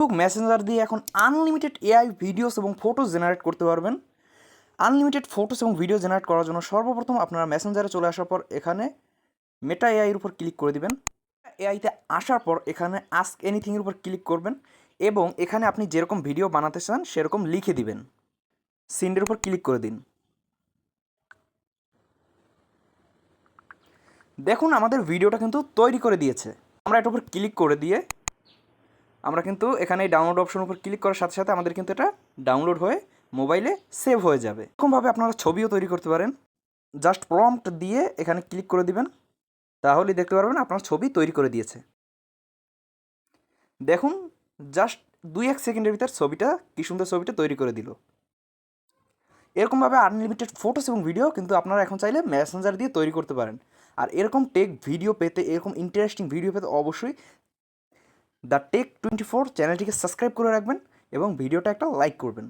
Facebook Messenger দিয়ে এখন unlimited AI videos এবং ফটোস জেনারেট করতে পারবেন। আনলিমিটেড ফটোস এবং ভিডিও জেনারেট করার জন্য সর্বপ্রথম আপনারা মেসেঞ্জারে চলে আসার পর এখানে মেটা এআইয়ের উপর ক্লিক করে দিবেন। এআইতে আসার পর এখানে আস্ক এনিথিংয়ের উপর ক্লিক করবেন এবং এখানে আপনি যেরকম ভিডিও বানাতে চান সেরকম লিখে দিবেন। সিন্ডের উপর ক্লিক করে দিন। দেখুন আমাদের ভিডিওটা কিন্তু তৈরি করে দিয়েছে। আমরা এটার উপর ক্লিক করে দিয়ে আমরা কিন্তু এখানে এই ডাউনলোড অপশনের উপর ক্লিক করার সাথে সাথে আমাদের কিন্তু এটা ডাউনলোড হয়ে মোবাইলে সেভ হয়ে যাবে। এরকমভাবে আপনারা ছবিও তৈরি করতে পারেন। জাস্ট প্রম্পট দিয়ে এখানে ক্লিক করে দিবেন, তাহলেই দেখতে পারবেন আপনার ছবি তৈরি করে দিয়েছে। দেখুন জাস্ট 2-1 সেকেন্ডের ভিতর ছবিটা কী সুন্দর ছবিটা তৈরি করে দিল। এরকমভাবে আনলিমিটেড ফটোস এবং ভিডিও কিন্তু আপনারা এখন চাইলে মেসেঞ্জার দিয়ে তৈরি করতে পারেন। আর এরকম টেক ভিডিও পেতে, এরকম ইন্টারেস্টিং ভিডিও পেতে অবশ্যই দ্য টেক 24 চ্যানেলটিকে সাবস্ক্রাইব করে রাখবেন এবং ভিডিওটা একটা লাইক করবেন।